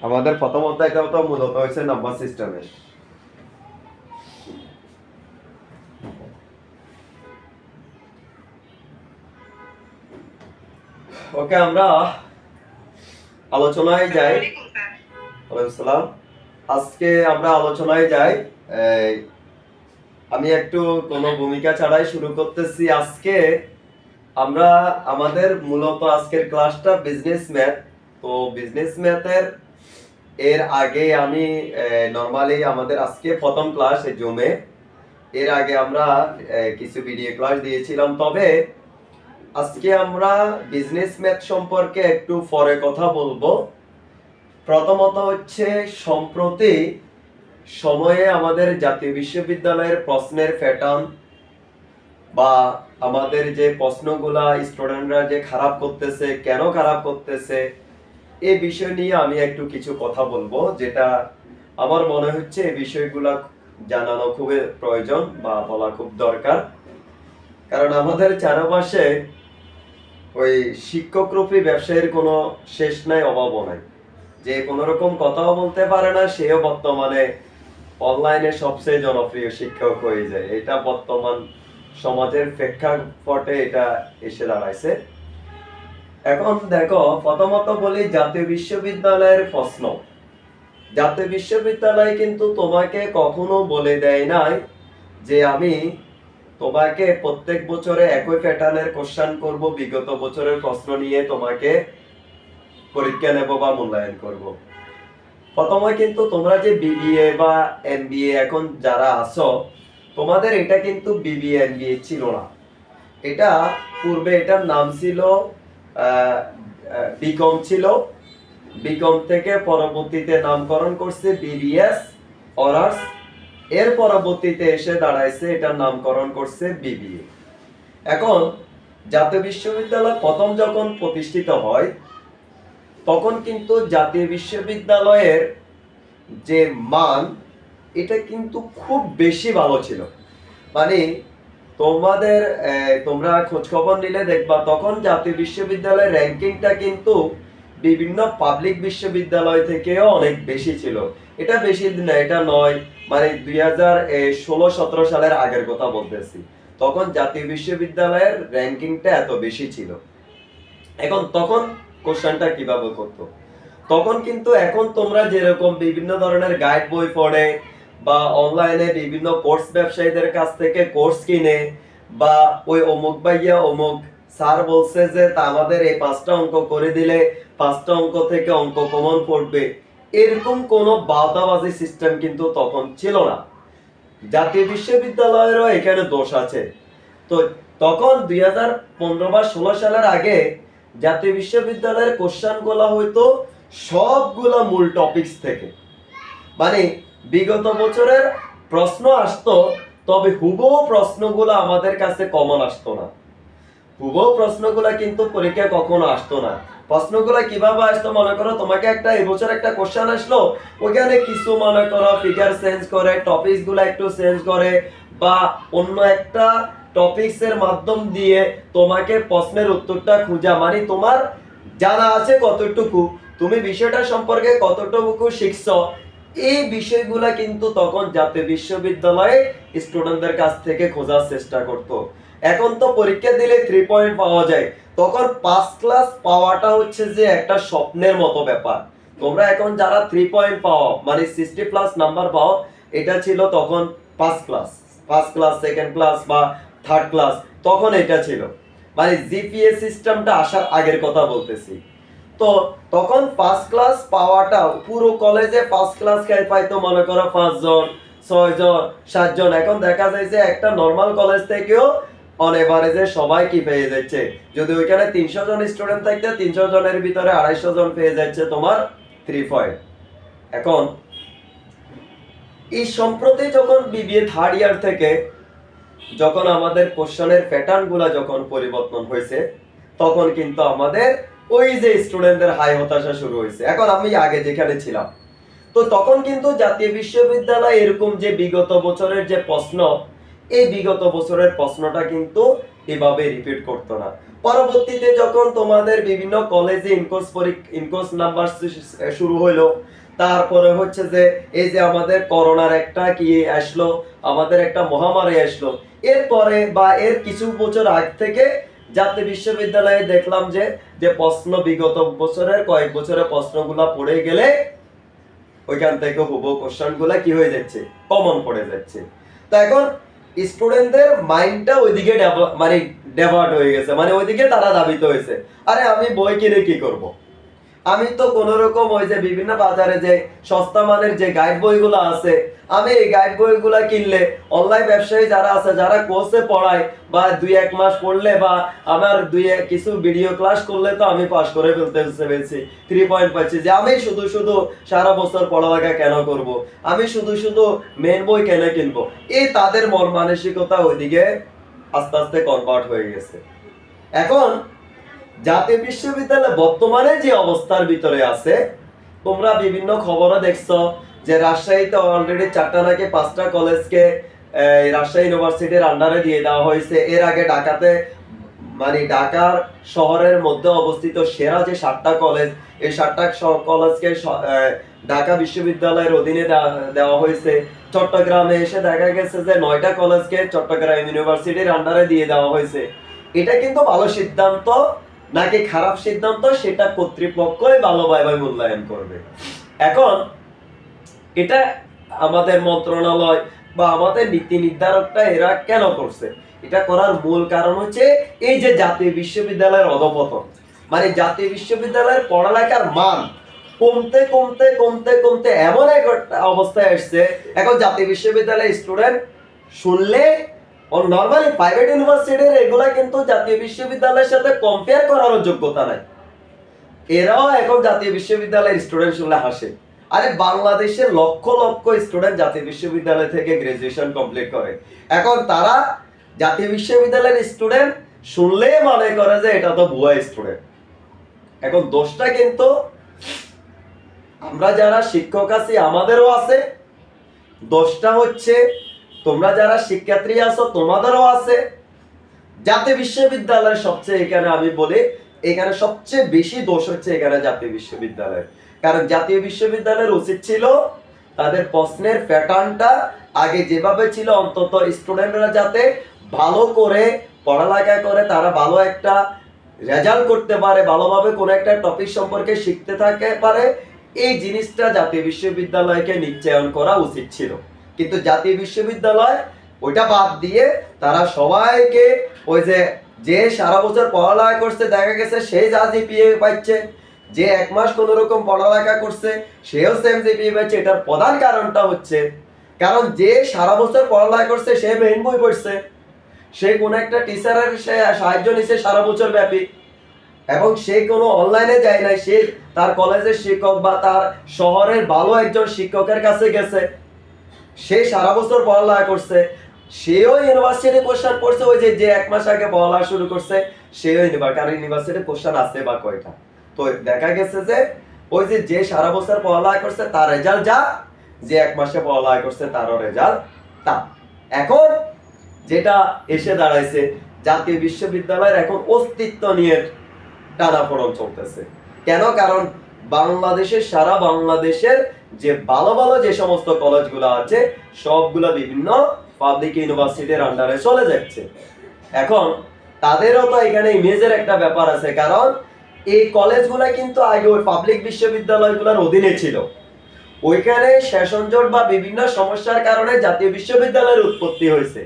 আমাদের প্রথম অধ্যায়টা তো মূলত হচ্ছে নাম্বার সিস্টেমের। ওকে, আমরা আলোচনায় যাই। ওয়ালাইকুম সালাম। আজকে আমরা আলোচনায় যাই। আমি একটু কোনো ভূমিকা ছাড়াই শুরু করতেছি। আজকে আমরা আমাদের মূলত আজকের ক্লাসটা বিজনেস ম্যাথ। তো বিজনেস ম্যাথের এর আগে আমি নরমালি আমাদের আজকে প্রথম ক্লাস জুমে। এর আগে আমরা কিছু ভিডিও ক্লাস দিয়েছিলাম, তবে আজকে আমরা বিজনেস ম্যাথ সম্পর্কে একটু পরে কথা বলবো। প্রথমত হচ্ছে সম্প্রতি সময়ে আমাদের জাতীয় বিশ্ববিদ্যালয়ের প্রশ্নের প্যাটার্ন বা আমাদের যে প্রশ্নগুলা স্টুডেন্টরা যে খারাপ করতেছে, কেন খারাপ করতেছে, এই বিষয় নিয়ে আমি একটু কিছু কথা বলবো, যেটা আমার মনে হচ্ছে এই বিষয়গুলা জানানো খুবই প্রয়োজন বা বলা খুব দরকার। কারণ আমাদের চারপাশে ওই শিক্ষকরূপী ব্যবসায়ের কোনো শেষ নাই, অভাবও নাই। যে কোনো রকম কথাও বলতে পারে না, সেও বর্তমানে অনলাইনে সবচেয়ে জনপ্রিয় শিক্ষক হয়ে যায়। এটা বর্তমান সমাজের প্রেক্ষাপটে এটা এসে দাঁড়াইছে। এখন দেখো, প্রথমত বলি জাতীয় বিশ্ববিদ্যালয়ের প্রশ্ন। জাতীয় বিশ্ববিদ্যালয় কিন্তু তোমাকে কখনো বলে দেয় নাই যে আমি তোমাকে প্রত্যেক বছরে একই প্যাটার্নের কোশ্চেন করব, বিগত বছরের প্রশ্ন নিয়ে তোমাকে পরীক্ষা নেব বা মূল্যায়ন করব। প্রথমে কিন্তু তোমরা যে বিবিএ বা এমবিএ এখন যারা আছো, তোমাদের এটা কিন্তু বিবিএ এমবিএ ছিল না। এটা পূর্বে এটার নাম ছিল বিকম ছিল। বিকম থেকে পরবর্তীতে নামকরণ করছে বিবিএস অনার্স। এর পরবর্তীতে এসে দাঁড়াইছে এটার নামকরণ করছে বিবিএ। এখন জাতীয় বিশ্ববিদ্যালয় প্রথম যখন প্রতিষ্ঠিত হয়, তখন কিন্তু জাতীয় বিশ্ববিদ্যালয়ের যে মান, এটা কিন্তু খুব বেশি ভালো ছিল। মানে তোমাদের তোমরা খোঁজ খবর নিলে দেখবা তখন জাতীয় বিশ্ববিদ্যালয়ের র্যাঙ্কিংটা কিন্তু বিভিন্ন পাবলিক বিশ্ববিদ্যালয় থেকেও অনেক বেশি ছিল। এটা বেশি দিন না, এটা নয়, মানে 2016-17 সালের আগের কথা বলতেছি। তখন জাতীয় বিশ্ববিদ্যালয়ের র্যাঙ্কিংটা এত বেশি ছিল। এখন তখন কোশ্চেনটা কিভাবে করতো, তখন কিন্তু এখন তোমরা যেরকম বিভিন্ন ধরনের গাইড বই পড়ে বা অনলাইনে বিভিন্ন কোর্স ব্যবসায়ীদের কাছ থেকে কোর্স কিনে, বা ওই অমুক ভাইয়া অমুক স্যার বলছে যে তা আমাদের এই 5টা অঙ্ক করে দিলে 5টা অঙ্ক থেকে অঙ্ক কমন পড়বে, এরকম কোনো বাদাবাজি সিস্টেম কিন্তু তখন ছিল না। জাতীয় বিশ্ববিদ্যালয়েরও এখানে দোষ আছে। তো তখন 2015 বা 16 সালের আগে জাতীয় বিশ্ববিদ্যালয়ের কোশ্চেন গুলা হয়তো সবগুলা মূল টপিকস থেকে, মানে বিগত বছরের প্রশ্ন আসতো, তবে হুবহু প্রশ্নগুলো আমাদের কাছে কমন আসতো না। হুবহু প্রশ্নগুলা কিন্তু পরীক্ষা কখনো আসতো না। প্রশ্নগুলা কিভাবে আসতো, মনে করো তোমাকে একটা এবছর একটা কোশ্চেন আসলো, ওখানে কিছু মনে করো ফিগার চেঞ্জ করে, টপিকস গুলা একটু চেঞ্জ করে, বা অন্য একটা টপিকস এর মাধ্যম দিয়ে তোমাকে প্রশ্নের উত্তরটা খুঁজা, মানে তোমার জানা আছে কতটুকু, তুমি বিষয়টা সম্পর্কে কতটুকু শিখছো, এই বিষয়গুলা কিন্তু তখন জাতীয় বিশ্ববিদ্যালয়ে স্টুডেন্টদের কাছ থেকে খোঁজার চেষ্টা করতো। এখন তো পরীক্ষা দিলে 3 পয়েন্ট পাওয়া যায়, তখন পাস ক্লাস পাওয়াটা হচ্ছে যে একটা স্বপ্নের মতো ব্যাপার। তোমরা এখন যারা 3 পয়েন্ট পাও, মানে 60+ নাম্বার পাও, এটা ছিল তখন pass class. First class, second class বা থার্ড ক্লাস, তখন এটা ছিল, মানে জিপিএ সিস্টেমটা আসার আগের কথা বলতেছি। তো তখন ফার্স্ট ক্লাস পাওয়াটা, পুরো কলেজে ফার্স্ট ক্লাস খাই পাইতো মনে করো 5 জন, 6 জন, 7 জন। এখন দেখা যায় যে একটা নরমাল কলেজ থেকেও অন এভারেজে সবাই কি পেয়ে যাচ্ছে, যদি ওইখানে 300 জন স্টুডেন্ট থাকতে 300 জনের ভিতরে 250 জন পেয়ে যাচ্ছে তোমার 3 পয়েন্ট। এখন এই সম্প্রতি যখন বিবিএ থার্ড ইয়ার থেকে যখন আমাদের কোশ্চেনের প্যাটার্ন গুলা যখন পরিবর্তন হয়েছে, তখন কিন্তু আমাদের ওই যে স্টুডেন্টদের হাই হতাশা শুরু হয়েছে। এখন আমি আগে যেখানে ছিলাম, তো তখন কিন্তু জাতীয় বিশ্ববিদ্যালয় এরকম যে বিগত বছরের যে প্রশ্ন, এই বিগত বছরের প্রশ্নটা কিন্তু এভাবে রিপিট করতো না। পরবর্তীতে যখন তোমাদের বিভিন্ন কলেজে ইনকোর্স নাম্বার শুরু হইলো, তারপরে হচ্ছে যে এই যে আমাদের করোনার একটা কি আসলো, আমাদের একটা মহামারী আসলো, এরপরে বা এর কিছু বছর আগ থেকে জাতীয় বিশ্ববিদ্যালয়ে দেখলাম যে যে প্রশ্ন বিগত বছরের কয়েক বছরের প্রশ্নগুলা পড়ে গেলে ওইখান থেকে হুবহু কোশ্চেন গুলা কি হয়ে যাচ্ছে, কমন পড়ে যাচ্ছে। তো এখন স্টুডেন্টদের মাইন্ডটা ওইদিকে মানে ডেভার্ট হয়ে গেছে, মানে ওইদিকে তারা ধাবিত হয়েছে। আরে আমি বই কিনে কি করব, আমি তো কোন রকম ওই যে বিভিন্ন বাজারে যে সস্তা মানের যে গাইড বইগুলো আছে, আমি এই গাইড বইগুলো কিনলে অনলাইন ব্যবসায়ী যারা আছে, যারা কোর্সে পড়ায় বা 2-1 মাস পড়লে বা আমার কিছু ভিডিও ক্লাস করলে তো আমি পাস করে ফেলতে পেরেছি, 3 পয়েন্ট পাচ্ছি, যে আমি শুধু শুধু সারা বছর পড়ালেখা কেন করব, আমি শুধু শুধু মেন বই কেন কিনবো, এই তাদের মন মানসিকতা ওইদিকে আস্তে আস্তে কনভার্ট হয়ে গেছে। এখন জাতীয় বিশ্ববিদ্যালয় বর্তমানে যে অবস্থার ভিতরে আছে, তোমরা বিভিন্ন খবরে দেখছো যে রাজশাহীতে অলরেডি 4টা নাকি 5টা কলেজকে রাজশাহী ইউনিভার্সিটির আন্ডারে দিয়ে দেওয়া হয়েছে। এর আগে ঢাকাতে মানে ঢাকার শহরের মধ্যে অবস্থিত সেরা যে 7টা কলেজ, এই 7টা কলেজকে ঢাকা বিশ্ববিদ্যালয়ের অধীনে দেওয়া হয়েছে। চট্টগ্রামে এসে দেখা গেছে যে 9টা কলেজকে চট্টগ্রাম ইউনিভার্সিটির আন্ডারে দিয়ে দেওয়া হয়েছে। এটা কিন্তু ভালো সিদ্ধান্ত নাকি খারাপ সিদ্ধান্ত, সেটা কর্তৃপক্ষই ভালোভাবে মূল্যায়ন করবে। এখন এটা আমাদের মন্ত্রণালয় বা আমাদের নীতি নির্ধারকরা এরা কেন করছে, এটা করার মূল কারণ হচ্ছে এই যে জাতীয় বিশ্ববিদ্যালয়ের অধপতন, মানে জাতীয় বিশ্ববিদ্যালয়ের পড়ালেখার মান কমতে কমতে কমতে কমতে এমন এক অবস্থায় আসছে, এখন জাতীয় বিশ্ববিদ্যালয়ের স্টুডেন্ট শুনলে নরমালি প্রাইভেট ইউনিভার্সিটির এগুলা কিন্তু জাতীয় বিশ্ববিদ্যালয়ের সাথে কম্পেয়ার করার যোগ্যতা নাই। এরাও এখন জাতীয় বিশ্ববিদ্যালয়ের স্টুডেন্ট শুনলে হাসে। আরে বাংলাদেশের লক্ষ লক্ষ স্টুডেন্ট জাতীয় বিশ্ববিদ্যালয় থেকে গ্রাজুয়েশন কমপ্লিট করে, এখন তারা জাতীয় বিশ্ববিদ্যালয়ের স্টুডেন্ট শুনলে মনে করে যে এটা তো ভুয়া স্টুডেন্ট। এখন দোষটা কিন্তু আমরা যারা শিক্ষক আছি আমাদেরও আছে, দোষটা হচ্ছে তোমরা যারা শিক্ষার্থী আছো তোমাদেরও আছে। জাতীয় বিশ্ববিদ্যালয়ের সবচেয়ে এখানে আমি বলি এখানে সবচেয়ে বেশি দোষ হচ্ছে এখানে জাতীয় বিশ্ববিদ্যালয়ের। কারণ জাতীয় বিশ্ববিদ্যালয়ের উচিত ছিল তাদের প্রশ্নের প্যাটার্নটা আগে যেভাবে ছিল, অন্তত স্টুডেন্টরা যাতে ভালো করে পড়ালেখা করে তারা ভালো একটা রেজাল্ট করতে পারে, ভালোভাবে কোনো একটা টপিক সম্পর্কে শিখতে থাকে পারে, এই জিনিসটা জাতীয় বিশ্ববিদ্যালয়কে নিশ্চয়ন করা উচিত ছিল। কিন্তু জাতীয় বিশ্ববিদ্যালয় ওইটা বাদ দিয়ে তারা সবাইকে ওই যে সারা বছর পড়ালেখা করছে দেখা গেছে সে যা জিপিএ পাচ্ছে, যে 1 মাস কোন রকম পড়ালেখা করছে সেও সেম জিপিএ পাচ্ছে। এটার প্রধান কারণটা হচ্ছে কারণ যে সারা বছর পড়ালেখা করছে সে মেইন বই পড়ছে, সে কোন একটা টিচারের সে সাহায্য নিছে সারা বছর ব্যাপী, এবং সে কোনো অনলাইনে যায় নাই, সে তার কলেজের শিক্ষক বা তার শহরের ভালো একজন শিক্ষকের কাছে গেছে, সে সারা বছর পড়ালেখা করছে, সেও ইউনিভার্সিটি কোশ্চেন পড়ছে, ওই যে 1 মাস আগে পড়ালেখা শুরু করছে সেও ইউনিভার্সিটি কোশ্চেন আছে বা কয়টা। তো দেখা গেছে যে ওই যে সারা বছর পড়ালেখা করছে তার রেজাল্ট যা, যে 1 মাসে পড়ালেখা করছে তারও রেজাল্ট তা। এখন যেটা এসে দাঁড়াইছে জাতীয় বিশ্ববিদ্যালয়ের এখন অস্তিত্ব নিয়ে টানাপোড়েন চলতেছে। কেন? কারণ বাংলাদেশের সারা বাংলাদেশের যে ভালো ভালো যে সমস্ত কলেজগুলো আছে সবগুলো বিভিন্ন পাবলিক ইউনিভার্সিটির আন্ডারে চলে যাচ্ছে। এখন তাদেরও তো এখানে ইমেজের একটা ব্যাপার আছে, কারণ এই কলেজগুলো কিন্তু আগে ওই পাবলিক বিশ্ববিদ্যালয়গুলোর অধীনে ছিল, ওইখানে সেশন জট বা বিভিন্ন সমস্যার কারণে জাতীয় বিশ্ববিদ্যালয়ের উৎপত্তি হয়েছে।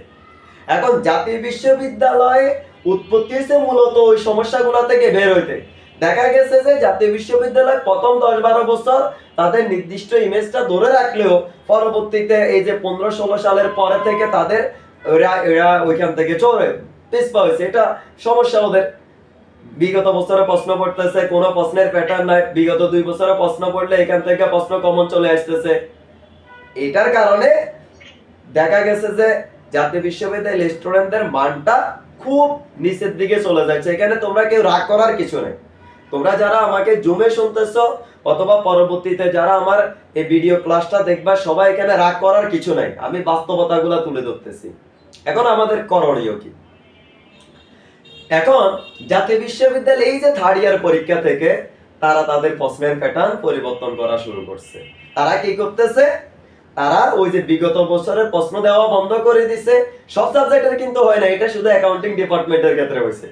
এখন জাতীয় বিশ্ববিদ্যালয়ে উৎপত্তি হয়েছে মূলত ওই সমস্যাগুলো থেকে বের হইতে। দেখা গেছে যে জাতীয় বিশ্ববিদ্যালয় প্রথম 10-12 বছর তাদের নির্দিষ্ট ইমেজটা ধরে রাখলেও পরবর্তীতে এই যে 15-16 সালের পরে থেকে তাদের এরা ওইখান থেকে চলে পিছপা হয়েছে। এটা সমস্যা ওদের। বিগত বছরে প্রশ্ন পড়তেছে, কোনো প্রশ্নের প্যাটার্ন নাই, বিগত 2 বছরে প্রশ্ন পড়লে এখান থেকে প্রশ্ন কমন চলে আসতেছে। এটার কারণে দেখা গেছে যে জাতীয় বিশ্ববিদ্যালয়ের স্টুডেন্টদের মানটা খুব নিচের দিকে চলে যাচ্ছে। এখানে তোমরা কেউ রাগ করার কিছু নেই। তোমরা যারা আমাকে জুমে শুনতেছো অথবা পরবর্তীতে যারা আমার এই ভিডিও ক্লাসটা দেখবা, সবাই এখানে রাগ করার কিছু নাই, আমি বাস্তবতাগুলো তুলে ধরতেছি। এখন আমাদের করণীয় কি? এখন জাতীয় বিশ্ববিদ্যালয় এই যে থার্ড ইয়ার পরীক্ষা থেকে তারা তাদের প্রশ্নের প্যাটার্ন পরিবর্তন করা শুরু করছে। তারা কি করতেছে, তারা ওই যে বিগত বছরের প্রশ্ন দেওয়া বন্ধ করে দিছে। সব সাবজেক্টের কিন্তু হয় না, এটা শুধু অ্যাকাউন্টিং ডিপার্টমেন্টের ক্ষেত্রে হয়েছে,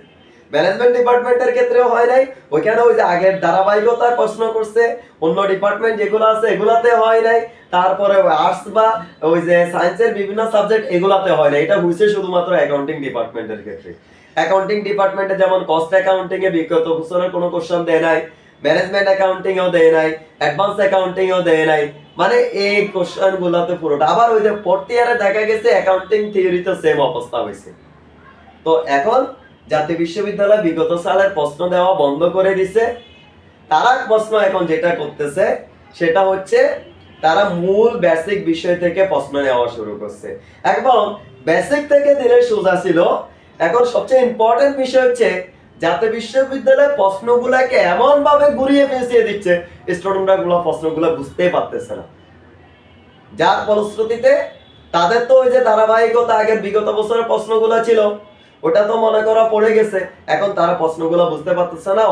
ম্যানেজমেন্ট ডিপার্টমেন্টের ক্ষেত্রেও হয় নাই। ওইখানে ওই যে আগের ধারাবাহিকতায় প্রশ্ন করছে, অন্য ডিপার্টমেন্ট যেগুলো আছে এগুলাতে হয় নাই। তারপরে আর্টস বা ওই যে সায়েন্সের বিভিন্ন সাবজেক্ট এগুলাতে হয় না, এটা হয়েছে শুধুমাত্র অ্যাকাউন্টিং ডিপার্টমেন্টের ক্ষেত্রে। অ্যাকাউন্টিং ডিপার্টমেন্টে যেমন কস্ট অ্যাকাউন্টিং এ বিগত বছরের কোনো কোশ্চেন দেয় নাই, ম্যানেজমেন্ট অ্যাকাউন্টিং এও দেয় নাই, অ্যাডভান্স অ্যাকাউন্টিং এও দেয় নাই। মানে এই কোশ্চেন গুলাতে পুরোটা আবার ওই যে ফোর্থ ইয়ারে দেখা গেছে অ্যাকাউন্টিং থিওরিতে সেম অবস্থা হয়েছে। তো এখন জাতীয় বিশ্ববিদ্যালয় বিগত সালের প্রশ্ন দেওয়া বন্ধ করে দিছে। তারা প্রশ্ন এখন যেটা করতেছে সেটা হচ্ছে তারা মূল বেসিক বিষয় থেকে প্রশ্ন নেওয়া শুরু করছে। একদম বেসিক থেকে দিলে সোজা ছিল, এখন সবচেয়ে ইম্পর্টেন্ট বিষয় হচ্ছে জাতীয় বিশ্ববিদ্যালয়ের প্রশ্নগুলোকে এমন ভাবে ঘুরিয়ে পেঁচিয়ে দিচ্ছে স্টুডেন্টরা গুলো প্রশ্নগুলো বুঝতেই পারতেছে না, যার ফলশ্রুতিতে তাদের তো ওই যে ধারাবাহিকতা আগের বিগত বছরের প্রশ্নগুলো ছিল ওটা তো মনে করা পড়ে গেছে। এখন তারা প্রশ্নগুলো বুঝতে পারতেছে না,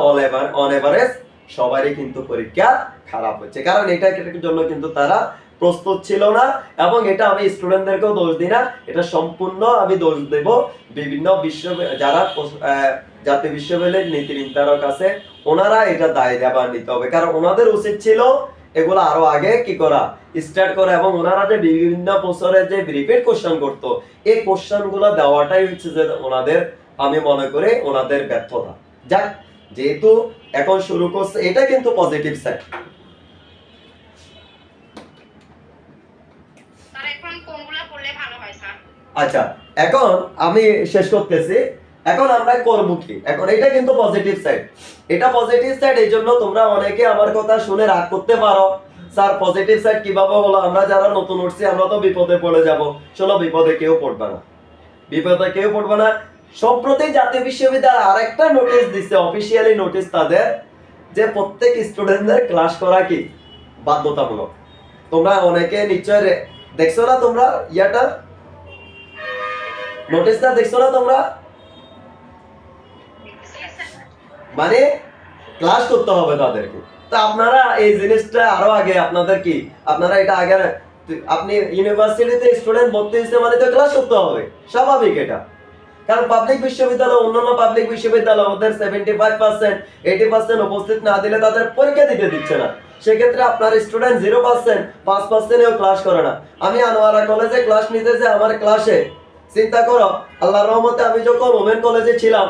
অন এভারেজ সবারই কিন্তু পরীক্ষা খারাপ হচ্ছে, কারণ এটার জন্য কিন্তু তারা প্রস্তুত ছিল না। এবং এটা আমি স্টুডেন্টদেরকেও দোষ দিই না, এটা সম্পূর্ণ আমি দোষ দেব বিভিন্ন যারা জাতীয় বিশ্ববিদ্যালয়ের নীতি নির্ধারক আছে, ওনারা এটা দায় দেবার নিতে হবে, কারণ ওনাদের উচিত ছিল এগুলো আরো আগে কি করা, স্টার্ট করা। এবং ওনারা যে বিভিন্ন বছরের যে রিপিট কোশ্চেন করতো, এই কোশ্চেন গুলো দেওয়াটাই হচ্ছে যে ওনাদের, আমি মনে করি ওনাদের ব্যর্থতা। যাক, যেহেতু এখন শুরু করছে, এটা কিন্তু পজিটিভ সাইড। আচ্ছা, এখন আমি শেষ করতেছি। এখন আমরা করব কি, এখন এটা কিন্তু পজিটিভ সাইড। এটা পজিটিভ সাইড, এই জন্য তোমরা অনেকে আমার কথা শুনে রাগ করতে পারো, স্যার পজিটিভ সাইড কিভাবে হলো, আমরা যারা নতুন উঠছি আমরা তো বিপদে পড়ে যাব। চলো, বিপদে কেউ পড়বে না, বিপদে কেউ পড়বে না। সম্প্রতি জাতীয় বিশ্ববিদ্যালয় আরেকটা নোটিশ দিচ্ছে, অফিসিয়ালি নোটিশ তাদের, যে প্রত্যেক স্টুডেন্টদের ক্লাস করা কি বাধ্যতামূলক। তোমরা অনেকে নিশ্চয় দেখছো না, তোমরা ইয়াটা নোটিশটা দেখছো না তোমরা, মানে ক্লাস করতে হবে তাদেরকে। তো আপনারা এই জিনিসটা আরো আগে আপনাদের কি, আপনারা এটা আগে, আপনি ইউনিভার্সিটিতে স্টুডেন্ট ভর্তি হয়েছে মানে তো ক্লাস করতে হবে, স্বাভাবিক এটা। কারণ পাবলিক বিশ্ববিদ্যালয়, অন্যান্য পাবলিক বিশ্ববিদ্যালয় ওদের 75% 80% উপস্থিত না দিলে তাদের পরীক্ষা দিতে দিচ্ছে না। সেক্ষেত্রে আপনার স্টুডেন্ট 0% 5%-এও ক্লাস করে না। আমি আনোয়ারা কলেজে ক্লাস নিতে যে আমার ক্লাসে, চিন্তা করো আল্লাহর রহমতে আমি যখন ওমেন কলেজে ছিলাম,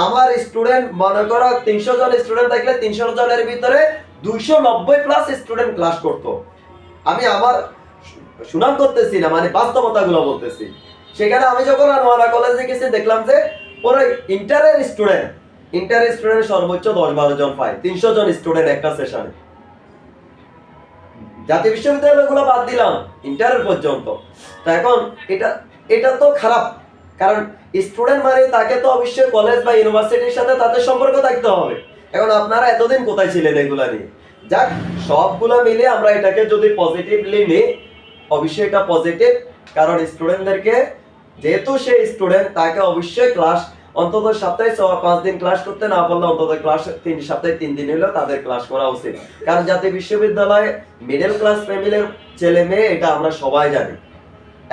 আমার স্টুডেন্ট মনে করো 300 জন স্টুডেন্ট থাকলে 300 জনের ভিতরে 290 প্লাস স্টুডেন্ট ক্লাস করতো। আমি আমার সুনাম করতেছি না, মানে বাস্তবতাগুলো বলতেছি। সেখানে আমি যখন আনোয়ারা কলেজে গেছি দেখলাম যে পুরো ইন্টারের স্টুডেন্ট সর্বোচ্চ 10-12 জন পায় 300 জন স্টুডেন্ট একটা সেশনে। জাতীয় বিশ্ববিদ্যালয়গুলো বাদ দিলাম, ইন্টারের পর্যন্ত। তো এখন এটা তো খারাপ, কারণ স্টুডেন্ট মানে তাকে তো অবশ্যই কলেজ বা ইউনিভার্সিটির সাথে তাদের সম্পর্ক থাকতে হবে। এখন আপনারা এতদিন কোথায় ছিলেন এগুলা নিয়ে? যাক, সবগুলা মিলে আমরা এটাকে যদি পজিটিভলি নিই, অবশ্যই এটা পজিটিভ। কারণ স্টুডেন্টদেরকে, যেহেতু সে স্টুডেন্ট, তাকে অবশ্যই ক্লাস অন্তত সপ্তাহে 5 দিন ক্লাস করতে না পারলে অন্তত ক্লাস সপ্তাহে 3 দিন হলেও তাদের ক্লাস করা উচিত। কারণ জাতীয় বিশ্ববিদ্যালয়ে মিডল ক্লাস ফ্যামিলির ছেলে মেয়ে, এটা আমরা সবাই জানি।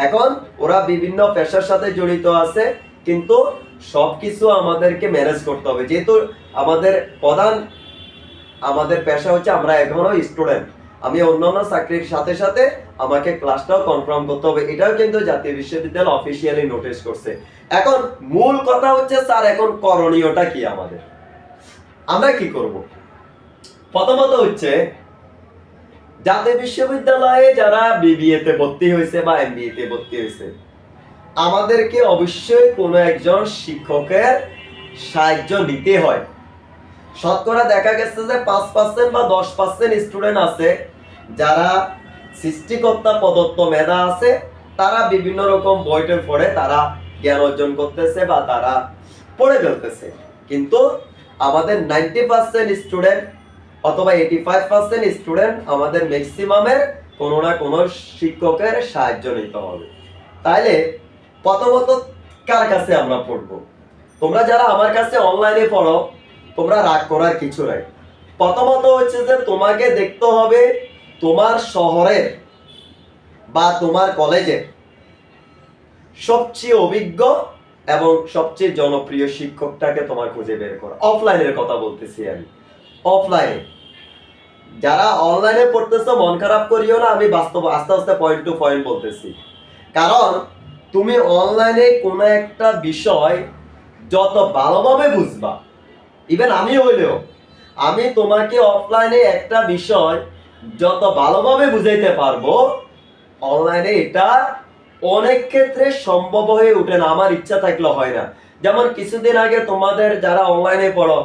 এখন ওরা বিভিন্ন পেশার সাথে জড়িত আছে, কিন্তু সবকিছু আমাদেরকে ম্যানেজ করতে হবে। যেহেতু আমাদের পেশা হচ্ছে আমরা এখনো স্টুডেন্ট, আমি অন্যান্য চাকরির সাথে সাথে আমাকে ক্লাসটাও কনফার্ম করতে হবে। এটাও কিন্তু জাতীয় বিশ্ববিদ্যালয় অফিসিয়ালি নোটিশ করছে। এখন মূল কথা হচ্ছে স্যার এখন করণীয়টা কি, আমরা কি করব? প্রথমত হচ্ছে জাতীয় বিশ্ববিদ্যালয়ে যারা বিবিএ তে ভর্তি হয়েছে বা এমবিএ তে ভর্তি হয়েছে, আমাদেরকে অবশ্যই কোনো একজন শিক্ষকের সাহায্য নিতে হয়। শতকরা দেখা গেছে যে 5% বা 10% স্টুডেন্ট আছে যারা সৃষ্টিকর্তা প্রদত্ত মেধা আছে, তারা বিভিন্ন রকম বইটে পড়ে তারা জ্ঞান অর্জন করতেছে বা তারা পড়ে ফেলতেছে। কিন্তু আমাদের 90% স্টুডেন্ট অথবা 85% স্টুডেন্ট, আমাদের ম্যাক্সিমামের কোনো না কোনো শিক্ষকের সাহায্য নিতে হবে। তাইলে প্রথমত কার কাছে আমরা পড়বো? তোমরা যারা আমার কাছে অনলাইনে পড়ো, তোমরা রাগ করার কিছু নাই। প্রথমত হচ্ছে যে তোমাকে দেখতে হবে তোমার শহরের বা তোমার কলেজের সবচেয়ে অভিজ্ঞ এবং সবচেয়ে জনপ্রিয় শিক্ষকটাকে তোমার খুঁজে বের করো। অফলাইনের কথা বলতেছি আমি। অফলাইনে যারা অনলাইনে পড়তেছো মন খারাপ করিও না, আমি বাস্তব আস্তে আস্তে পয়েন্ট টু পয়েন্ট বলতেছি। কারণ তুমি অনলাইনে কোনো একটা বিষয় যত ভালোভাবে বুঝবা, ইভেন আমি হইলেও আমি তোমাকে অফলাইনে একটা বিষয় যত ভালোভাবে বুঝাইতে পারবো, অনলাইনে এটা অনেক ক্ষেত্রে সম্ভব হয়ে ওঠে না, আমার ইচ্ছা থাকলে হয় না। যেমন কিছুদিন আগে তোমাদের যারা অনলাইনে পড়ো,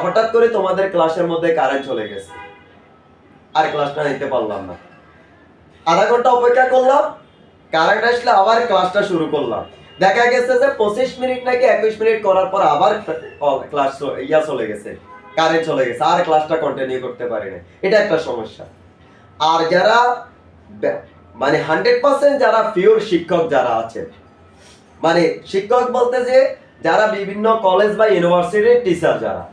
হঠাৎ করে তোমাদের ক্লাসের মধ্যে কারেন্ট চলে গেছে, আর ক্লাসটা নিতে পারলাম না। আধা ঘন্টা অপেক্ষা করলাম, কারেন্ট আসলে আবার ক্লাসটা শুরু করলাম। দেখা গেছে যে 25 মিনিট নাকি 21 মিনিট করার পর আবার ক্লাস চলে গেছে, কারেন্ট চলে গেছে, আর ক্লাসটা কন্টিনিউ করতে পারি না। এটা একটা সমস্যা। আর যারা মানে 100% যারা পিওর শিক্ষক যারা আছে, মানে শিক্ষক বলতে যে যারা বিভিন্ন কলেজ বা ইউনিভার্সিটির টিচার যারা,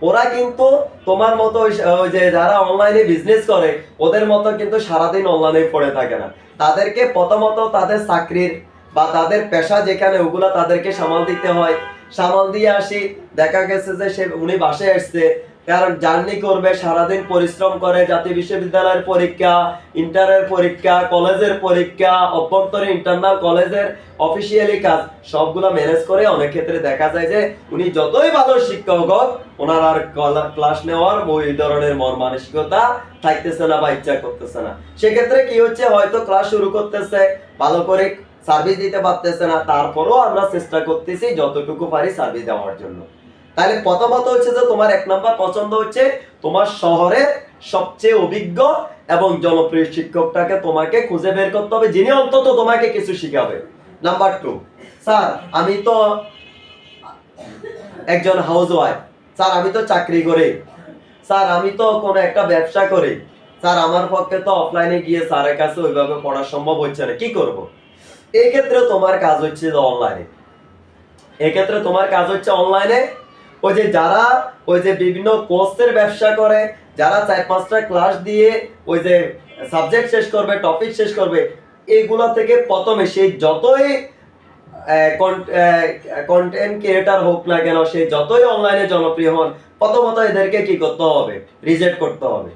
ওরা কিন্তু তোমার মতো ওই যে যারা অনলাইনে বিজনেস করে ওদের মতো কিন্তু সারাদিন অনলাইনে পড়ে থাকে না। তাদেরকে প্রথমত তাদের চাকরির বা তাদের পেশা যেখানে ওগুলা তাদেরকে সামাল দিতে হয়। সামাল দিয়ে আসি, দেখা গেছে যে উনি বাসায় আসছে, কারণ জার্নি করবে, সারাদিন পরিশ্রম করে, জাতীয় বিশ্ববিদ্যালয়ের পরীক্ষা, ইন্টারের পরীক্ষা, কলেজের পরীক্ষা, অভ্যন্তরীণ ইন্টারনাল কলেজের অফিসিয়ালি কাজ সবগুলা ম্যানেজ করে অনেক ক্ষেত্রে দেখা যায় যে উনি যতই ভালো শিক্ষক হোক, ওনার আর ক্লাস নেওয়ার ওই ধরনের মন মানসিকতা থাকতেছে না বা ইচ্ছা করতেছে না। সেক্ষেত্রে কি হচ্ছে, হয়তো ক্লাস শুরু করতেছে, ভালো করে সার্ভিস দিতে পারতেছে না, তারপরেও আমরা চেষ্টা করতেছি যতটুকু পারি সার্ভিস দেওয়ার জন্য। তাহলে প্রথমত হচ্ছে যে তোমার 1 নাম্বার পছন্দ হচ্ছে তোমার শহরের সবচেয়ে অভিজ্ঞ এবং জনপ্রিয় শিক্ষকটাকে তোমাকে খুঁজে বের করতে হবে, যিনি অন্তত তোমাকে কিছু শিখাবে। নাম্বার 2, স্যার আমি তো একজন হাউস ওয়াইফ, স্যার আমি তো চাকরি করি, স্যার আমি তো কোনো একটা ব্যবসা করি, স্যার আমার পক্ষে তো অফলাইনে গিয়ে স্যারের কাছে ওইভাবে পড়া সম্ভব হচ্ছে না, কি করব? এই ক্ষেত্রে তোমার কাজ হচ্ছে যে অনলাইনে। এক্ষেত্রে তোমার কাজ হচ্ছে অনলাইনে ওই যে যারা ওই যে বিভিন্ন কোর্সের ব্যবসা করে, যারা 4-5টা ক্লাস দিয়ে ওই যে সাবজেক্ট শেষ করবে, টপিক শেষ করবে, এইগুলা থেকে প্রথমে সেই যতই কন্টেন্ট ক্রিয়েটর হোক না কেন, সে যতই অনলাইনে জনপ্রিয় হন, প্রথমত এদেরকে কি করতে হবে? রিজেক্ট করতে হবে।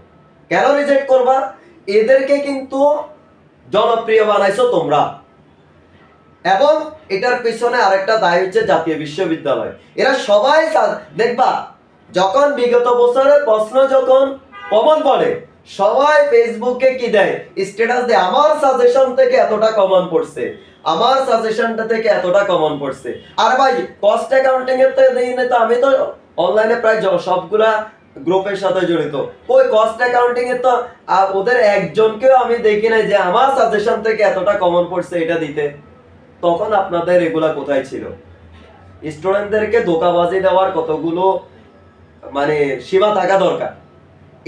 কেন রিজেক্ট করবা? এদেরকে কিন্তু জনপ্রিয় বানাইছো তোমরা, এবং এটার পিছনে আরেকটা দায় হচ্ছে জাতীয় বিশ্ববিদ্যালয়। এরা সবাই দেখবা যখন বিগত বছরের প্রশ্ন যখন কমন পড়ে, সবাই ফেসবুকে কি দেয়? স্ট্যাটাস দেয়, আমার সাজেশন থেকে এতটা কমন পড়ছে, আমার সাজেশনটা থেকে এতটা কমন পড়ছে। আর ভাই কস্ট অ্যাকাউন্টিং এর তো আমি তো অনলাইনে প্রায় সবগুলা গ্রুপের সাথে জড়িত, ওই কস্ট অ্যাকাউন্টিং এর তো ওদের একজনকেও আমি দেখি নাই যে আমার সাজেশন থেকে এতটা কমন পড়ছে এটা দিতে। তখন আপনাদের এগুলা কোথায় ছিল? স্টুডেন্টদেরকে ধোঁকাবাজি দেওয়ার কতগুলো মানে সীমা থাকা দরকার,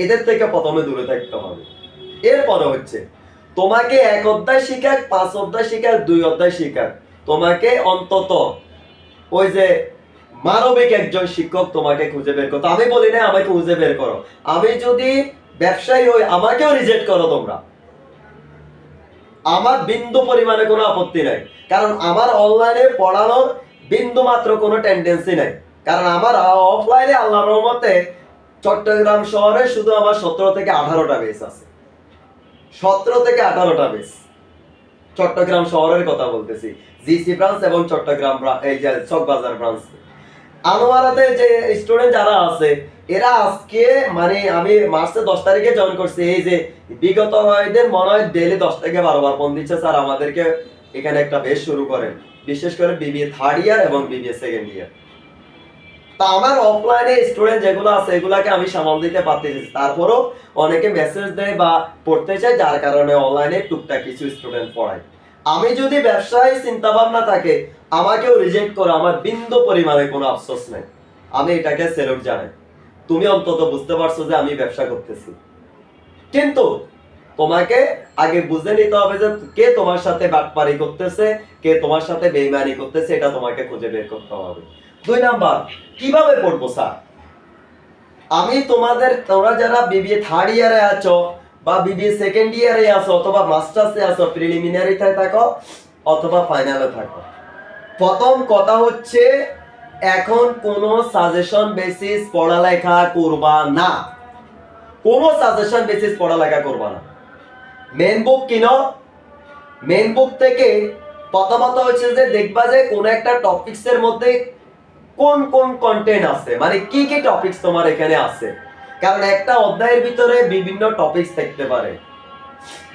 এদের থেকে প্রথমে দূরে থাকতে হবে। এরপরে হচ্ছে তোমাকে 1 অধ্যায় শিখাক, 5 অধ্যায় শিখাক, 2 অধ্যায় শিখাক, তোমাকে অন্তত ওই যে মানবিক একজন শিক্ষক তোমাকে খুঁজে বের করো। আমি বলি না আমাকে খুঁজে বের করো, আমি যদি ব্যবসায়ী হই আমাকেও রিজেক্ট করো তোমরা, আমার বিন্দু পরিমাণে কোনো আপত্তি নাই। কারণ আমার অনলাইনে পড়ানোর বিন্দু মাত্র কোনো টেন্ডেন্সি নাই। কারণ আমার অফলাইনে আল্লাহর রহমতে চট্টগ্রাম শহরে শুধু আমার 17 থেকে 18টা বেস আছে, 17 থেকে 18টা বেস। চট্টগ্রাম শহরের কথা বলতেছি, জিসি ব্রাঞ্চ এবং চট্টগ্রাম এই যে চকবাজার ব্রাঞ্চ। আনোয়ারাতে যে স্টুডেন্ট যারা আছে, এরা আজকে মানে আমি মার্চে 10 তারিখে জয়েন করছি, এই যে বিগত কয়েকদিন মনে হয় ডেইলি 10 থেকে 12 বার ফোন দিচ্ছে, স্যার আমাদেরকে এখানে একটা বেশ শুরু করেন, বিশেষ করে বিবিএ 3rd ইয়ার এবং বিবিএ 2nd ইয়ার। তা আমার অফলাইনে স্টুডেন্ট যেগুলো আছে এগুলাকে আমি সামাল দিতে পারতেছি, তারপরও অনেকে মেসেজ দেয় বা পড়তে চায়, যার কারণে অনলাইনে টুকটাক কিছু স্টুডেন্ট পড়ায়। আমি যদি ব্যবসায় চিন্তা ভাবনা থাকে, আমাকেও রিজেক্ট করো, আমার বিন্দু পরিমাণে কোনো আফসোস নেই, আমি এটাকে সেলুট জানাই। তুমি অন্তত বুঝতে পারছো যে আমি ব্যবসা করতেছি। কিন্তু তোমাকে আগে বুঝে নিতে হবে যে কে তোমার সাথে বাটপারি করতেছে, কে তোমার সাথে বেইমানি করতেছে, এটা তোমাকে খুঁজে বের করতে হবে। 2 নাম্বার কিভাবে পড়বো স্যার? আমি তোমরা যারা বিবিএ থার্ড ইয়ারে আছো বা বিবিএ সেকেন্ড ইয়ারে আছো অথবা মাস্টার্সে আছো, প্রিলিমিনারিতে থাকো অথবা ফাইনালে থাকো, প্রথম কথা হচ্ছে এখন কোনো সাজেশন বেসিস পড়ালেখা করবা না। কোনো সাজেশন বেসিস পড়ালেখা করবা না। মেন বুক কিনো, মেন বুক থেকে প্রথমত হচ্ছে যে দেখবা যে কোন একটা টপিকস এর মধ্যে কোন কোন কন্টেন্ট আছে, মানে কি কি টপিকস তোমার এখানে আছে। কারণ একটা অধ্যায়ের ভিতরে বিভিন্ন টপিকস থাকতে পারে।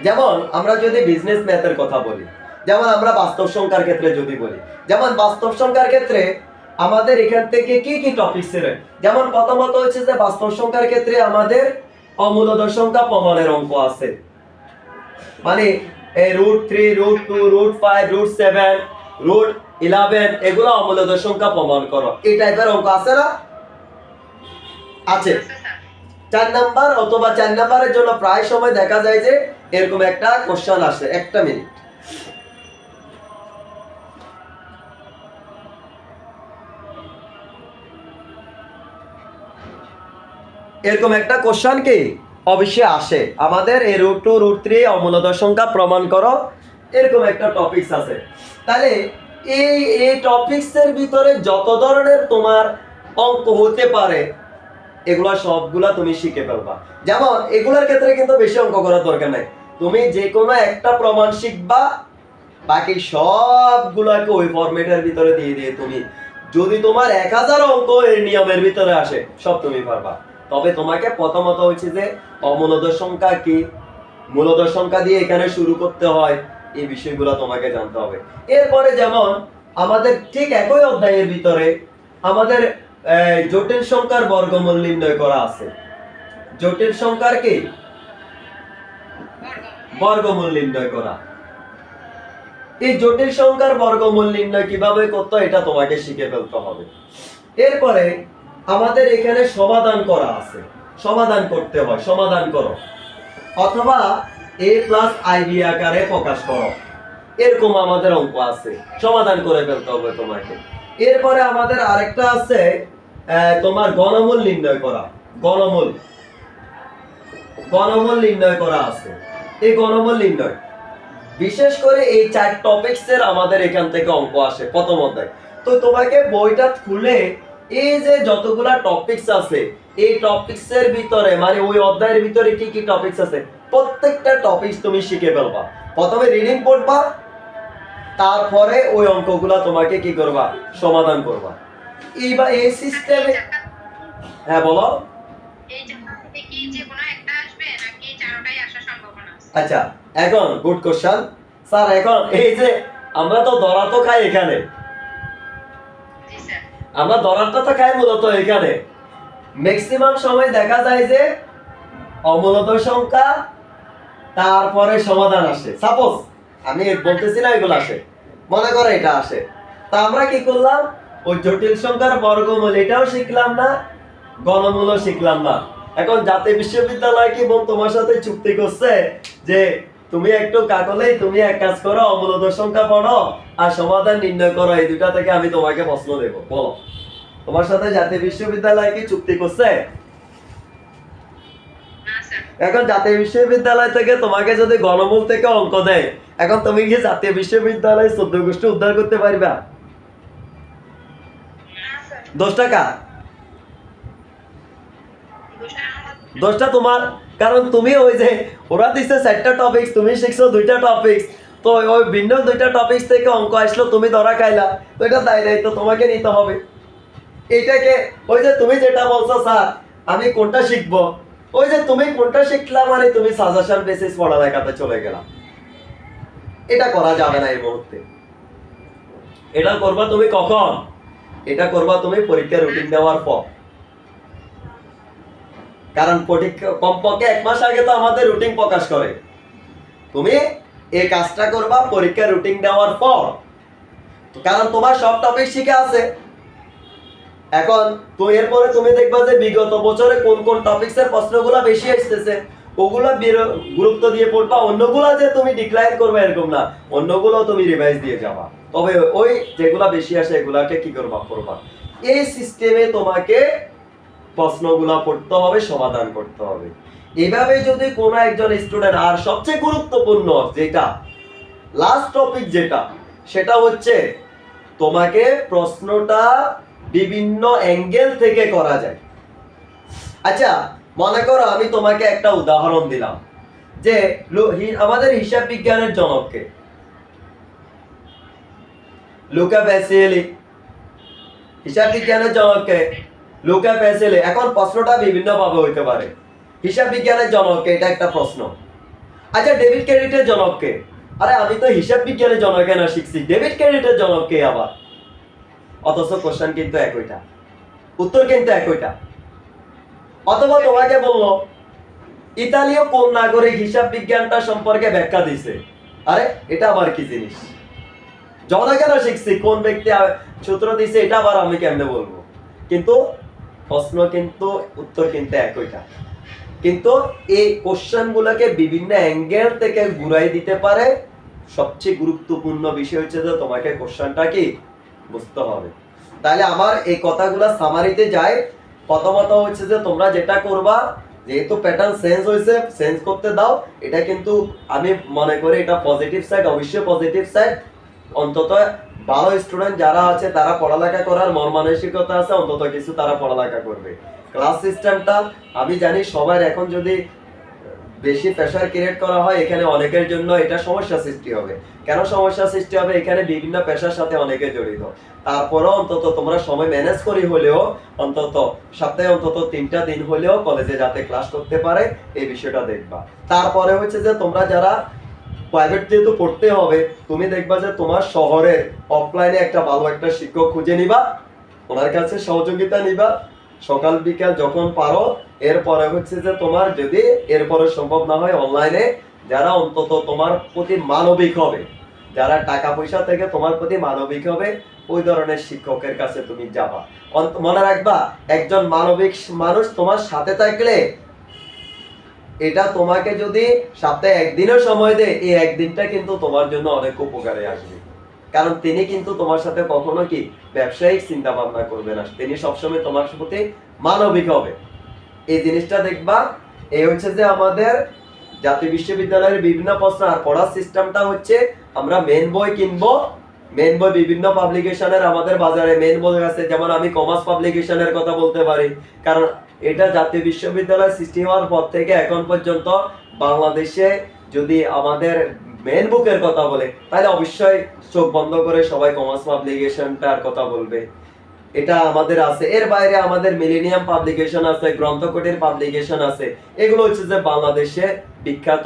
যেমন আমরা যদি বিজনেস ম্যাথের কথা বলি, যেমন আমরা বাস্তব সংখ্যার ক্ষেত্রে যদি বলি, যেমন বাস্তব সংখ্যার ক্ষেত্রে আমাদের এখান থেকে কি কি টপিকস এর, যেমন প্রথমত হচ্ছে যে বাস্তব সংখ্যার ক্ষেত্রে আমাদের অমূলদ সংখ্যা প্রমাণের অঙ্ক আছে, মানে √3 √2 √5 √7 √11 এগুলো অমূলদ সংখ্যা প্রমাণ করো, এই টাইপের অঙ্ক আছে না? আছে। 4 নাম্বার অথবা 4 নাম্বারের জন্য প্রায় সময় দেখা যায় যে এরকম একটা কোশ্চেন আসে। একটা মিনিট, এরকম একটা কোশ্চেন কি অবশ্যই আসে আমাদের এই √2 √3 অমূলদ সংখ্যা প্রমাণ করো, এরকম একটা টপিকস আছে। তাহলে এই টপিকস এর ভিতরে যত ধরনের তোমার অঙ্ক হতে পারে এগুলা সবগুলা তুমি শিখে ফেলবা। যেমন এগুলোর ক্ষেত্রে কিন্তু বেশি অঙ্ক করার দরকার নাই, তুমি যে কোনো একটা প্রমাণ শিখবা, বাকি সবগুলাকে ওই ফরম্যাটের ভিতরে দিয়ে দিয়ে তুমি যদি তোমার 1000 অঙ্ক এর নিয়মের ভিতরে আসে সব তুমি পারবা। তবে তোমাকে প্রথমত হচ্ছে যে অমূলদ সংখ্যা কি, মূলদ সংখ্যা দিয়ে এখানে শুরু করতে হয়, এই বিষয়গুলো তোমাকে জানতে হবে। এরপরে যেমন আমাদের ঠিক একই অধ্যায়ের ভিতরে আমাদের জটিল সংখ্যার বর্গমূল নির্ণয় করা আছে। জটিল সংখ্যার কি বর্গমূল নির্ণয় করা, এই জটিল সংখ্যার বর্গমূল নির্ণয় কিভাবে করতে হয় এটা তোমাকে শিখে ফেলতে হবে। এরপরে আমাদের এখানে সমাধান করা আছে, সমাধান করতে হয়, সমাধান করো অথবা a + ib আকারে প্রকাশ করো, এরকম আমাদের অঙ্ক আছে, সমাধান করে ফেলতে হবে তোমাকে। এরপরে আমাদের আরেকটা আছে তোমার গণমূল নির্ণয় করা, গণমূল নির্ণয় করা আছে। এই গণমূল নির্ণয় বিশেষ করে এই 4 টপিকস এর আমাদের এখান থেকে অঙ্ক আসে প্রথম অধ্যায়। তো তোমাকে বইটা খুলে এই যে যতগুলা টপিকস আছে এই টপিকস এর ভিতরে, মানে ওই অধ্যায়ের ভিতরে কি কি টপিকস আছে প্রত্যেকটা টপিকস তুমি শিখে ফেলবা। প্রথমে রিডিং পড়বা, তারপরে ওই অঙ্কগুলা তোমাকে কি করবা, সমাধান করবা। এইবার এই সিস্টেমে, হ্যাঁ বলো। আচ্ছা, এখন গুড কোশ্চেন স্যার। এখন এই যে আমরা তো ধরা তো খাই এখানে, আমরা ধরাটা তো খাই মূলত এখানে। ম্যাক্সিমাম সময় দেখা যায় যে অমূলদ সংখ্যা তারপরে সমাধান আসে। সাপোজ আমি বলতেছি না এগুলো আসে, মনে করো এটা আসে, তা আমরা কি করলাম, ওই জটিল সংখ্যার বর্গমূল এটাও শিখলাম না, গণমূলও শিখলাম না। এখন জাতীয় বিশ্ববিদ্যালয় কি তোমার সাথে চুক্তি করছে যে তুমি একটু কাকলেই তুমি এক কাজ করো, অমূলদ সংখ্যা পড়ো আর সমাধান নির্ণয় করো, এই দুটা থেকে আমি তোমাকে প্রশ্ন দেব, বলো তোমার সাথে জাতীয় বিশ্ববিদ্যালয় কি চুক্তি করছে? এখন জাতীয় বিশ্ববিদ্যালয় থেকে তোমাকে যদি গণমূল থেকে অঙ্ক দেয়, এখন তুমি কি জাতীয় বিশ্ববিদ্যালয় 14 গোষ্ঠী উদ্ধার করতে পারবা? 10 টাকা 10টা তোমার, কারণ তুমি ওই যে ওরা দিচ্ছে 4টা টপিকস, তুমি শিখছো 2টা টপিকস, তো ওই ভিন্ন 2টা টপিকস থেকে অঙ্ক আসলো, তুমি ধরা খাইলা, তো এটা দায়িত্ব তোমাকে নিতে হবে। এটাকে ওই যে তুমি যেটা বলছো স্যার আমি কোনটা শিখবো, ওই যে তুমি কোনটা শিখলা মানে তুমি সাজেশন বেসিস পড়ালেখাতে চলে গেলা, এটা করা যাবে না এই মুহূর্তে। এটা করবা তুমি কখন, এটা করবা তুমি পরীক্ষার রুটিন দেওয়ার পর। কারণ কমপক্ষে 1 মাস আগে তো আমাদের রুটিন প্রকাশ করে, তুমি এই কাজটা করবা পরীক্ষার রুটিন দেওয়ার পর। কারণ তোমার সব টপিক শিখে আছে, এখন তো এরপরে তুমি দেখবা যে বিগত বছরে কোন কোন টপিকস এর প্রশ্নগুলো বেশি আসতেছে, ওগুলা গুরুত্ব দিয়ে পড়বা। অন্যগুলা যে তুমি ডিক্লাইন করবে এরকম না, অন্যগুলো তুমি রিভাইজ দিয়ে যাবা, তবে ওই যেগুলা বেশি আসে এগুলাকে কি করবা, পড়বা। এই সিস্টেমে তোমাকে প্রশ্নগুলা পড়তে হবে, সমাধান করতে হবে। এভাবে যদি কোনো একজন স্টুডেন্ট, আর সবচেয়ে গুরুত্বপূর্ণ যেটা লাস্ট টপিক যেটা, সেটা হচ্ছে তোমাকে প্রশ্নটা বিভিন্ন অ্যাঙ্গেল থেকে করা যায়। আচ্ছা, মনে করো আমি তোমাকে একটা উদাহরণ দিলাম যে আমাদের হিসাব বিজ্ঞানের জনককে লুকা প্যাসিয়েলি। হিসাব বিজ্ঞানের জনককে লুকা প্যাসিয়েলি। এখন প্রশ্নটা বিভিন্ন ভাবে হইতে পারে। হিসাব বিজ্ঞানের জনককে, এটা একটা প্রশ্ন। আচ্ছা, ডেবিট ক্রেডিটের জনককে? আরে আমি তো হিসাব বিজ্ঞানের জনকে না শিখছি, ডেবিট ক্রেডিটের জনককে আবার। অথচ কোশ্চেন কিন্তু একইটা, উত্তর কিন্তু একইটা। অথবা তোমাকে বললো ইতালীয় কোন নাগরিক হিসাব বিজ্ঞানটা সম্পর্কে ব্যাখ্যা দিছে। আরে এটা আবার কি জিনিস? জনকে না শিখছি, কোন ব্যক্তি সূত্র দিছে, এটা আবার আমি কেমনে বলবো? কিন্তু প্রশ্ন কিন্তু, উত্তর কিন্তু একইটা। কিন্তু এই কোশ্চেন গুলাকে বিভিন্ন অ্যাঙ্গেল থেকে ঘুরাই দিতে পারে। সবচেয়ে গুরুত্বপূর্ণ বিষয় হচ্ছে যে তোমাকে কোশ্চেনটা কি বুঝতে হবে। তাহলে আমার এই কথাগুলা সামারিতে যায়। প্রথমত হচ্ছে যে তোমরা যেটা করবা, যেহেতু প্যাটার্ন চেঞ্জ হয়েছে, চেঞ্জ করতে দাও। এটা কিন্তু আমি মনে করি এটা পজিটিভ সাইড, অবশ্যই পজিটিভ সাইড। অন্তত ভালো স্টুডেন্ট যারা আছে তারা পড়ালেখা করার মন মানসিকতা আছে, অন্তত কিছু তারা পড়ালেখা করবে। ক্লাস সিস্টেমটা আমি জানি সবার এখন যদি বেশি প্রেসার ক্রিয়েট করা হয়, এখানে অনেকের জন্য এটা সমস্যা সৃষ্টি হবে। কেন সমস্যা সৃষ্টি হবে? এখানে বিভিন্ন পেশার সাথে অনেকে জড়িত। তারপরেও অন্তত তোমরা সময় ম্যানেজ করি হলেও অন্তত সপ্তাহে অন্তত 3টা দিন হলেও কলেজে যাতে ক্লাস করতে পারে, এই বিষয়টা দেখবা। তারপরে হচ্ছে যে তোমরা যারা প্রাইভেট যেহেতু পড়তে হবে, তুমি দেখবা যে তোমার শহরের অফলাইনে একটা ভালো একটা শিক্ষক খুঁজে নিবা, ওনার কাছে সহযোগিতা নিবা সকাল বিকাল যখন পারো। এরপরে হচ্ছে যে তোমার যদি এরপরে সম্ভব না হয়, অনলাইনে যারা অন্তত তোমার প্রতি মানবিক হবে, যারা টাকা পয়সা থেকে তোমার প্রতি মানবিক হবে, ওই ধরনের শিক্ষকের কাছে তুমি যাবা। মনে রাখবা, একজন মানবিক মানুষ তোমার সাথে থাকলে এটা তোমাকে যদি সপ্তাহে একদিনও সময় দেয়, এই একদিনটা কিন্তু তোমার জন্য অনেক উপকারে আসবে। কারণ তিনি কিন্তু তোমার সাথে কখনো কি ব্যবসায়িক চিন্তা ভাবনা করবে না, তিনি সবসময় তোমার প্রতি মানবিক হবে। এই জিনিসটা দেখবা। এই হচ্ছে যে আমাদের জাতীয় বিশ্ববিদ্যালয়ের বিভিন্ন প্রশ্ন। আর পড়ার সিস্টেমটা হচ্ছে আমরা মেন বই কিনবো, মেন বই বিভিন্ন পাবলিকেশনের আমাদের বাজারে মেন বই আছে। যেমন আমি কমার্স পাবলিকেশনের কথা বলতে পারি, কারণ এটা জাতীয় বিশ্ববিদ্যালয় সৃষ্টি হওয়ার পর থেকে এখন পর্যন্ত বাংলাদেশে যদি আমাদের মেন বুকের কথা বলে, তাহলে অবশ্যই চোখ বন্ধ করে সবাই কমার্স পাবলিকেশনটার কথা বলবে। এটা আমাদের আছে। এর বাইরে আমাদের মিলেনিয়াম পাবলিকেশন আছে, গ্রন্থকুটির পাবলিকেশন আছে। এগুলো হচ্ছে যে বাংলাদেশে বিখ্যাত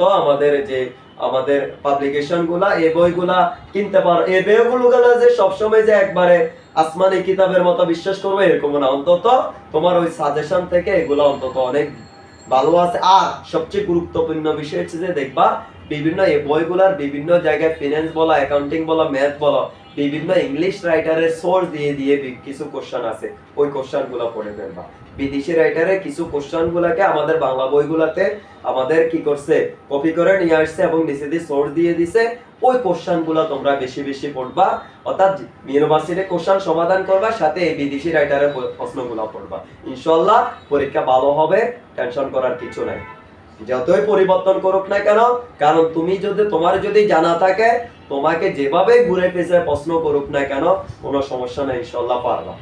আমাদের পাবলিকেশন গুলা। এই বইগুলা কিনতে পারো। এই বইগুলো যে সবসময় যে একবারে আসমানি কিতাবের মতো বিশ্বাস করবে এরকম না, অন্তত তোমার ওই সাজেশন থেকে এগুলা অন্তত অনেক ভালো আছে। আর সবচেয়ে গুরুত্বপূর্ণ বিষয় হচ্ছে যে দেখবা বিভিন্ন এই বইগুলার বিভিন্ন জায়গায় ফিনান্স বলা, অ্যাকাউন্টিং বলা, ম্যাথ বলা, বিভিন্ন ইংলিশ রাইটারের সোর্স দিয়ে দিয়ে কিছু কোশ্চেন আছে, ওই কোশ্চেন গুলো পড়ে ফেলবা। বিদেশি রাইটারের কিছু কোশ্চেন গুলাকে আমাদের বাংলা বইগুলাতে আমাদের কি করছে, কপি করে নিয়ে আসছে এবং নিচে দিয়ে সোর্স দিয়ে দিছে। ওই কোশ্চেন গুলো তোমরা বেশি বেশি পড়বা, অর্থাৎ ইউনিভার্সিটি কোশ্চেন সমাধান করবা, সাথে এই বিদেশি রাইটারের প্রশ্নগুলো পড়বা। ইনশাআল্লাহ পরীক্ষা ভালো হবে, টেনশন করার কিছু নাই। যতই পরিবর্তন করুক না কেন, কারণ তোমার যদি জানা থাকে, তোমাকে যেভাবে ঘুরে পেঁচে প্রশ্ন করুক না কেন, কোনো সমস্যা নেই, ইনশাআল্লাহ পারবা।